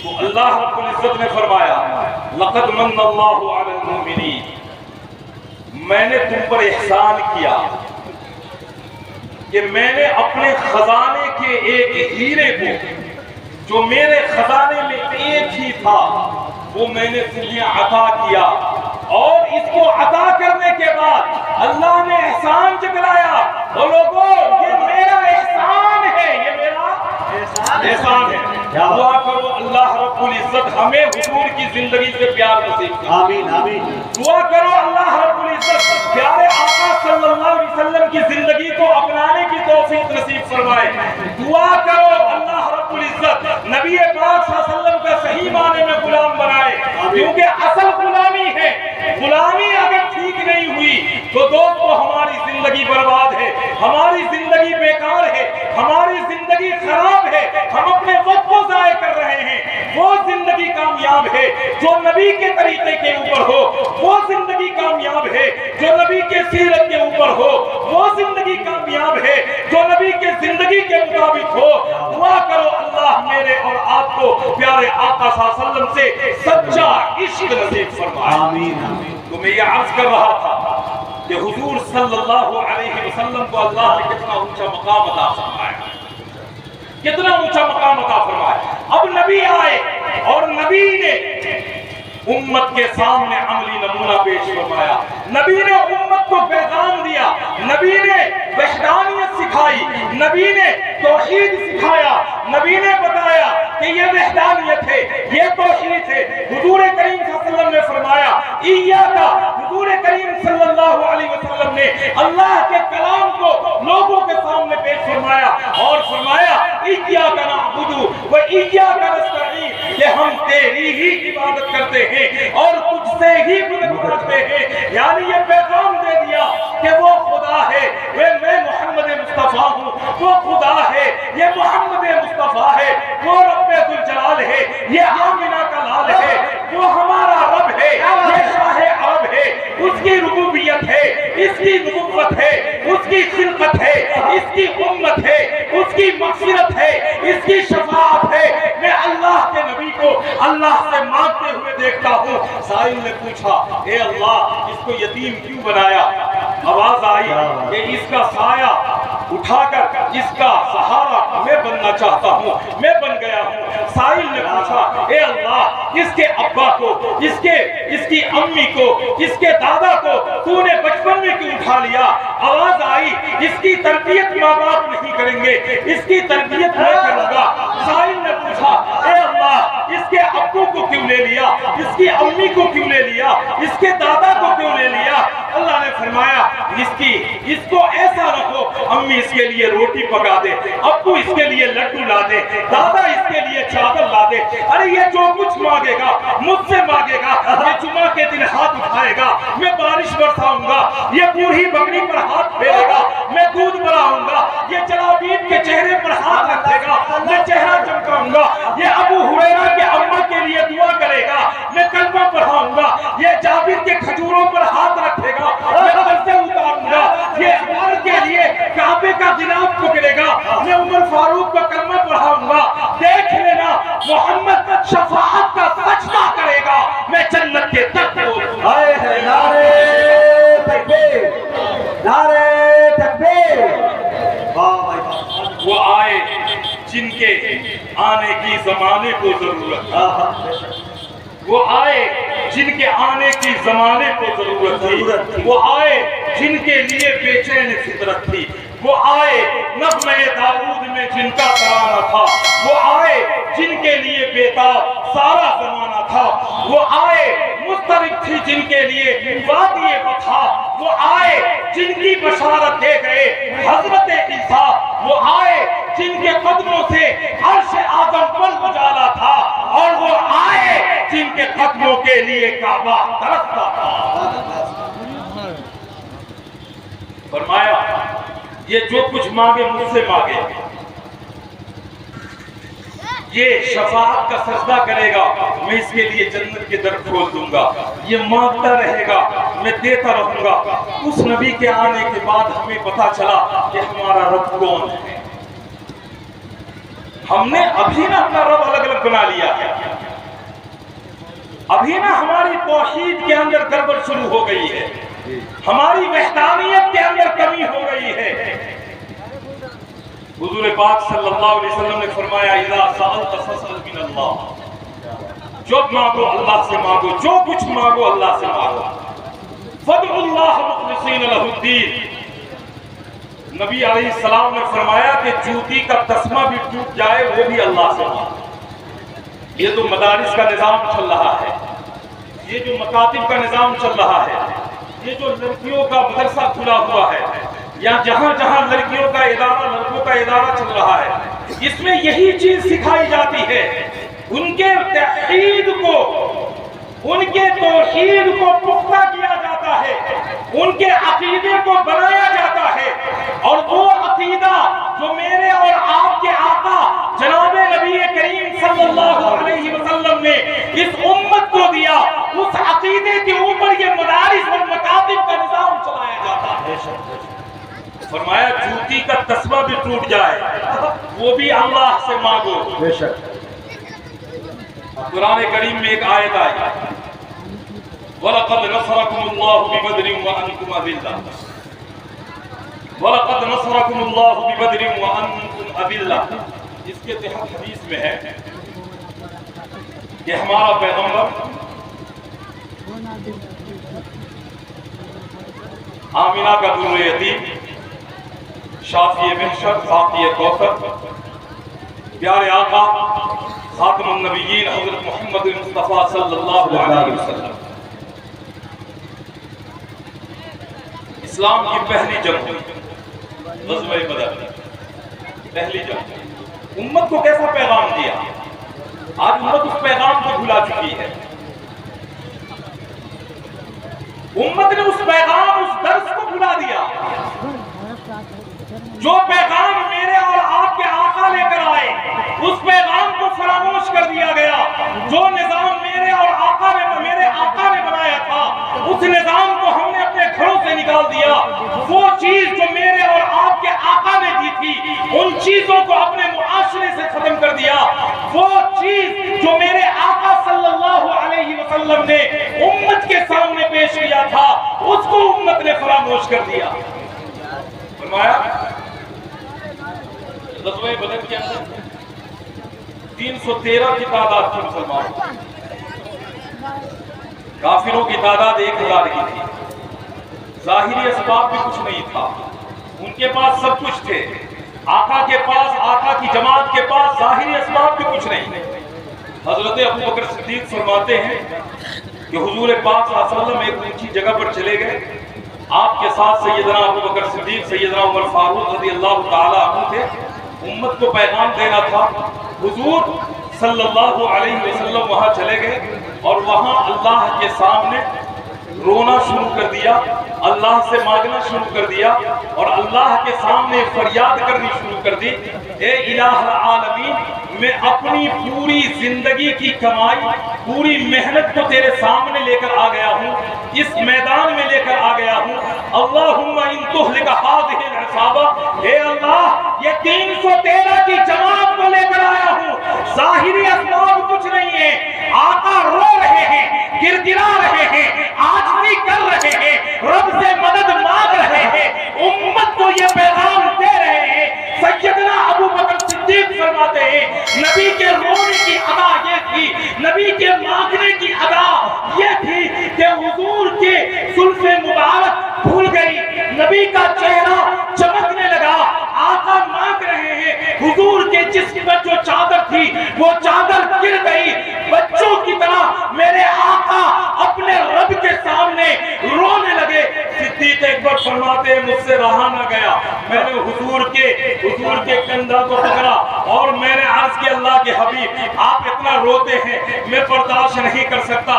تو اللہ رب العزت نے فرمایا لقد من اللہ علی المؤمنین، میں نے تم پر احسان کیا کہ میں نے اپنے خزانے کے ایک ہیرے کو جو میرے خزانے میں ایک ہی تھا وہ میں نے تمہیں عطا کیا، اور اس کو عطا کرنے کے بعد اللہ نے احسان جتلایا، وہ لوگوں یہ میرا احسان ہے، یہ میرا احسان ہے۔ دعا کرو اللہ رب العزت ہمیں حضور کی زندگی سے پیار نصیب کرے، آمین آمین۔ دعا کرو اللہ رب العزت پیارے آقا صلی اللہ علیہ وسلم کی زندگی کو اپنانے کی توفیق نصیب فرمائے، دعا کرو اللہ رب العزت نبی پاک صلی اللہ علیہ وسلم کا صحیح معنی میں غلام بنائے، کیونکہ اصل غلامی ہے، غلامی اگر ٹھیک نہیں ہوئی تو دوستو ہماری زندگی برباد ہے، ہماری زندگی بیکار ہے، ہماری زندگی خراب ہے، ہم اپنے وقت کو ضائع کر رہے ہیں۔ وہ زندگی کامیاب ہے جو نبی کے طریقے کے اوپر ہو، وہ زندگی کامیاب ہے جو نبی کے سیرت کے اوپر ہو، وہ زندگی کامیاب ہے جو نبی کے زندگی کے مطابق ہو۔ دعا کرو اللہ میرے اور آپ کو پیارے آقا صلی اللہ علیہ وسلم سے سچا عشق نصیب فرمائے۔ آمین آمین۔ تو میں یہ عرض کر رہا تھا کہ حضور صلی اللہ علیہ وسلم کو اللہ نے کتنا اونچا مقام عطا فرمایا، کتنا اونچا مقام عطا فرمایا۔ اب نبی آئے اور نبی نے امت کے سامنے عملی نمونہ پیش فرمایا، نبی نے امت کو پیغام دیا، نبی نے وحدانیت سکھائی، نبی نے توحید سکھایا، نبی نے بتایا کہ یہ وحدانیت ہے، یہ توحید ہے۔ حضور کریم صلی اللہ علیہ وسلم نے فرمایا ایاکا، حضور کریم صلی اللہ علیہ وسلم نے اللہ کے کلام کو لوگوں کے سامنے پیش فرمایا اور فرمایا ایاکا نعبد و ایاکا نستعین، کہ ہم تیری ہی عبادت کرتے ہیں اور تجھ سے ہی مدد مانگتے ہیں۔ یعنی یہ پیغام دے دیا کہ وہ خدا ہے، میں محمد مصطفیٰ ہوں، وہ خدا ہے، یہ محمد مصطفیٰ ہے، وہ رب ذوالجلال ہے، یہ آمنہ کا لال ہے، وہ ہمارا رب ہے، یہ شاہ عرب ہے، اس کی ربوبیت ہے، اس کی نبوت ہے، اس کی خلقت ہے، اس کی امت ہے، اس کی مغفرت ہے، اس کی شفاعت ہے۔ میں اللہ کے نبی کو اللہ سے مانگتے ہوئے دیکھتا ہوں۔ سائل نے پوچھا اے اللہ اس کو یتیم کیوں بنایا؟ آواز آئی کہ اس کا سایہ اٹھا کر اس کا سہارا میں بننا چاہتا ہوں، میں بن گیا ہوں۔ سائل نے پوچھا اے اللہ اس کے ابا کو، اس کی امی کو، اس کے دادا کو تو نے بچپن میں کیوں اٹھا لیا؟ آواز آئی اس کی تربیت ماں باپ نہیں کریں گے، اس کی تربیت میں کروں گا۔ سائل نے پوچھا اے اللہ اس کے ابو کو کیوں لے لیا، اس کی امی کو کیوں لے لیا، اس کے دادا کو کیوں لے لیا؟ اللہ نے فرمایا اس کو ایسا رکھو، امی اس کے لیے روٹی پکا دے، ابو اس کے لیے لڈو لا دے، دادا اس کے لیے چاول لا دے۔ ارے یہ جو کچھ مانگے گا مجھ سے مانگے گا، یہ جمعہ کے دن ہاتھ اٹھائے گا میں بارش برساؤں گا، یہ بوڑھی بکری پر ہاتھ پھیرے گا میں دودھ بڑھاؤں گا، یہ جلابیب کے چہرے پر ہاتھ رکھے گا میں چہرہ چمکاؤں گا، یہ ابو ہریرہ کے اماں کے لیے دعا کرے گا میں کلمہ پڑھاؤں گا، یہ جابر کے کھجوروں پر ہاتھ رکھے گا میں قرضے اتاروں گا، یہ عمر کے لیے کعبے کا جناب پکڑے گا میں عمر فاروق کو کلمہ پڑھاؤں گا۔ دیکھ لینا محمد شفاعت کا سجدہ کرے گا میں جنت کے تک پہنچوں گا۔ نعرے تکبیر، نعرے تکبیر۔ وہ آئے جن کے آنے کی زمانے کو ضرورت، وہ آئے جن کے آنے کی زمانے کو ضرورت تھی، وہ آئے جن کے لیے بے چین فطرت تھی، وہ آئے نغمہ داؤد میں جن کا ترانہ تھا، وہ آئے جن کے لیے بیتاب سارا زمانہ تھا، وہ آئے مضطرب تھی جن کے لیے وادی بطحا، وہ آئے جن کی بشارت دے گئے حضرت عیسیٰ، وہ آئے جن کے قدموں سے عرش اعظم پر اجالا تھا، اور وہ آئے جن کے قدموں کے لیے کعبہ ترستا تھا۔ فرمایا یہ جو کچھ مانگے مجھ سے مانگے، یہ شفاعت کا سجدہ کرے گا میں اس کے لیے جنت کے در کھول دوں گا، یہ مانگتا رہے گا میں دیتا رہوں گا۔ اس نبی کے آنے کے بعد ہمیں پتا چلا کہ ہمارا رب کون ہے، ہم نے ابھی نہ اپنا رب الگ الگ بنا لیا ہے، ابھی نہ ہماری توحید کے اندر گڑبڑ شروع ہو گئی ہے، ہماری وحدانیت کے اندر کمی ہو گئی ہے۔ حضور پاک صلی اللہ علیہ وسلم نے فرمایا اذا سألت فاسأل من اللہ، جو مانگو اللہ سے مانگو، جو کچھ مانگو اللہ سے مانگو۔ فادعوا اللہ مخلصین لہ الدین، نبی علیہ السلام نے فرمایا کہ جوتی کا تسمہ بھی ٹوٹ جائے وہ بھی اللہ سے مانگو۔ یہ تو مدارس کا نظام چل رہا ہے، یہ جو مکاتب کا نظام چل رہا ہے، یہ جو لڑکیوں کا مدرسہ کھلا ہوا ہے، یا جہاں جہاں لڑکیوں کا ادارہ لڑکوں کا ادارہ چل رہا ہے، اس میں یہی چیز سکھائی جاتی ہے، ان کے توحید کو، ان کے توحید کو پختہ کیا جاتا ہے، ان کے عقیدے کو بنایا جاتا ہے، اور وہ عقیدہ جو میرے اور آپ کے آقا جناب نبی کریم صلی اللہ علیہ وسلم نے اس امت کو دیا، اس عقیدے کے اوپر یہ مدارس اور مکاتب کا نظام چلایا جاتا ہے۔ فرمایا جوتی کا تسمہ بھی ٹوٹ جائے وہ بھی اللہ سے مانگو۔ بے شک قرآن کریم میں ایک آیت آئی وَلَقَدْ نَصَرَكُمُ اللَّهُ بِبَدْرٍ وَأَنْتُمْ أَذِلَّةٌ، وَلَقَدْ نَصَرَكُمُ اللَّهُ بِبَدْرٍ وَأَنْتُمْ أَذِلَّةٌ۔ اس کے تحت حدیث میں ہے کہ ہمارا پیغمبر آمینہ کا در یتیم، شافی محشر، ساقی کوثر، پیارے آقا خاتم النبیین حضرت محمد مصطفیٰ صلی اللہ علیہ وسلم، اسلام کی پہلی جنگ ہوئی غزوہ بدر، پہلی جنگ، امت کو کیسا پیغام دیا؟ آج امت اس پیغام کو بھلا چکی ہے، امت نے اس پیغام، اس درس کو بھلا دیا۔ جو پیغام میرے اور آپ کے آقا لے کر آئے اس پیغام کو فراموش کر دیا گیا۔ جو نظام میرے اور آقا نے بنایا تھا اس نظام کو ہم نے اپنے گھروں سے نکال دیا۔ وہ چیز جو میرے اور آپ کے آقا نے دی تھی ان چیزوں کو اپنے معاشرے سے ختم کر دیا۔ وہ چیز جو میرے آقا صلی اللہ علیہ وسلم نے امت کے سامنے پیش کیا تھا اس کو امت نے فراموش کر دیا۔ فرمایا غزوہ بدر کے اندر 313 کی تعداد تھی مسلمان، کافروں کی تعداد 1000 کی تھی، ظاہری اسباب بھی کچھ نہیں تھا، ان کے پاس سب کچھ تھے، آقا کے پاس، آقا کی جماعت کے پاس ظاہری اسباب بھی کچھ نہیں۔ حضرت ابو بکر صدیق فرماتے ہیں کہ حضور پاک صلی اللہ علیہ وسلم ایک اونچی جگہ پر چلے گئے، آپ کے ساتھ سیدنا ابو بکر صدیق، سیدنا عمر فاروق رضی اللہ تعالی عنہ تھے، امت کو پیغام دینا تھا۔ حضور صلی اللہ علیہ وسلم وہاں چلے گئے اور وہاں اللہ کے سامنے رونا شروع کر دیا، اللہ سے مانگنا شروع کر دیا اور اللہ کے سامنے فریاد کرنی شروع کر دی، اے الہ العالمین، میں اپنی پوری زندگی کی کمائی، پوری محنت کو تیرے سامنے لے کر آ گیا ہوں، اس میدان میں لے کر آ گیا ہوں۔ اللہم ان تہلک ہذہ العصابہ، اے اللہ یہ 313 کی جماعت کو لے کر آیا ہوں، ظاہری اسباب کچھ نہیں ہے، آقا رو رہے ہیں، گر گرا رہے ہیں، عاجزی کر رہے ہیں، رب سے مدد مانگ رہے ہیں، امت کو یہ پیغام دے رہے ہیں۔ سیدنا ابو بکر صدیق فرماتے ہیں نبی کے رونے کی ادا یہ تھی، نبی کے مانگنے کی ادا یہ تھی کہ حضور کے زلف مبارک بھول گئی، نبی کا چہرہ چمکنے لگا، آقا مانگ رہے ہیں، حضور کے جسم پر جو چادر تھی وہ چادر گر گئی، بچوں کی طرح میرے آقا اپنے رب کے سامنے رونے لگے۔ صدیق اکبر فرماتے ہیں مجھ سے رہا نہ گیا، میں نے حضور کے کندھا کو پکڑا اور میں نے عرض کیا اللہ کے حبیب آپ اتنا روتے ہیں میں برداشت نہیں کر سکتا،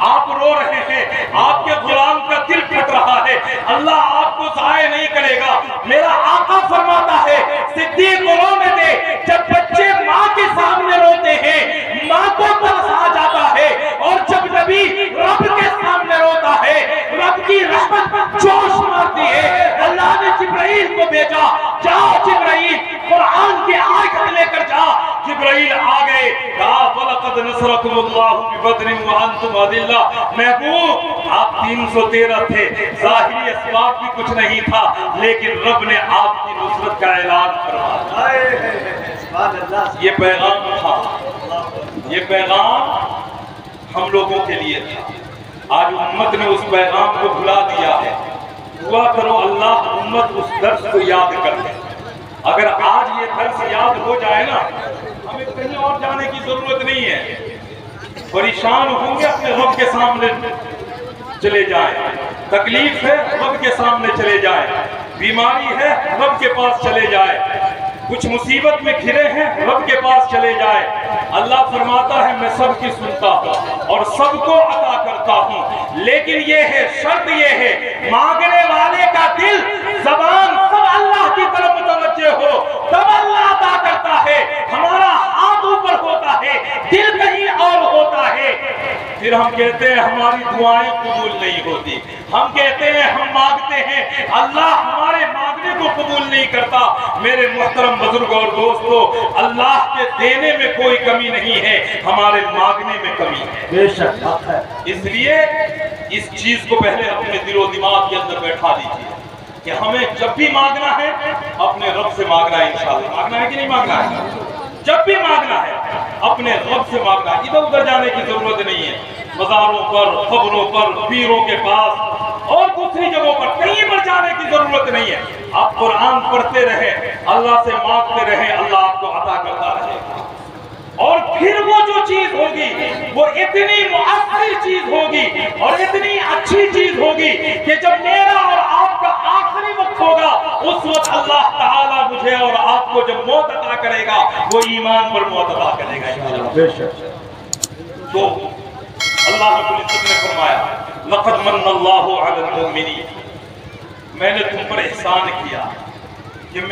آپ رو رہے ہیں، آپ کے غلام کا دل پھٹ رہا ہے، اللہ آپ کو ضائع نہیں کرے گا۔ میرا آقا فرماتا ہے صدیق کو رونے دے، جب بچے ماں کے سامنے روتے ہیں ماں کو ترس آ جاتا ہے، اور جب نبی رب کے سامنے روتا ہے رب کی رحمت جوش مارتی ہے۔ اللہ نے جبرائیل کو بھیجا، جاؤ جبرائیل قرآن کی آیت لے کر جا۔ لقد نصرکم اللہ ببدر وانتم اذلہ. محبوب آپ 313 تھے, ظاہری اسباب بھی کچھ نہیں تھا, لیکن رب نے آپ کی نصرت کا اعلان فرمایا. یہ پیغام تھا, یہ پیغام ہم لوگوں کے لیے تھا. آج امت نے اس پیغام کو بھلا دیا ہے. دعا کرو اللہ امت اس درس کو یاد کر لے. اگر آج یہ درس یاد ہو جائے نا, ہمیں کہیں اور جانے کی ضرورت نہیں ہے. پریشان ہوں گے اپنے رب کے سامنے چلے جائیں, تکلیف ہے رب کے سامنے چلے جائیں, بیماری ہے رب کے پاس چلے جائیں, کچھ مصیبت میں گھرے ہیں رب کے پاس چلے جائے. اللہ فرماتا ہے میں سب کی سنتا ہوں اور سب کو عطا کرتا ہوں, لیکن یہ ہے شرط یہ ہے مانگنے والے کا دل زبان سب اللہ کی طرف متوجہ ہو, تب اللہ عطا کرتا ہے. ہمارا ہاتھ اوپر ہوتا ہے, دل کہیں اور ہوتا ہے. پھر ہم کہتے ہیں ہماری دعائیں قبول نہیں ہوتی, ہم کہتے ہیں ہم مانگتے ہیں اللہ ہمارے مانگنے کو قبول نہیں کرتا. میرے محترم بزرگ اور دوستو, اللہ کے دینے میں کوئی کمی نہیں ہے, ہمارے مانگنے میں کمی ہے. بے شک ہے. اس لیے اس چیز کو پہلے اپنے دل و دماغ کے اندر بیٹھا دیجیے کہ ہمیں جب بھی مانگنا ہے اپنے رب سے مانگنا ہے. انشاءاللہ مانگنا ہے کہ نہیں مانگنا ہے؟ جب بھی مانگنا ہے اپنے رب سے مانگنا ہے. ادھر ادھر جانے کی ضرورت نہیں ہے, مزاروں پر, قبروں پر, پیروں کے پاس اور دوسری جگہوں پر کہیں پر جانے کی ضرورت نہیں ہے. آپ قرآن پڑھتے رہیں, اللہ سے مانگتے رہیں, اللہ آپ کو عطا کرتا رہے گا. اور پھر وہ جو چیز ہوگی وہ اتنی مؤثر چیز ہوگی اور اتنی اچھی چیز ہوگی کہ جب میرا اور آپ کا آخری وقت ہوگا اس وقت اللہ تعالیٰ مجھے اور آپ کو جب موت عطا کرے گا وہ ایمان پر موت عطا کرے گا. بے شک. تو اللہ رب العزت نے فرمایا لقد من اللہ علی المؤمنین, میں نے تم پر احسان کیا.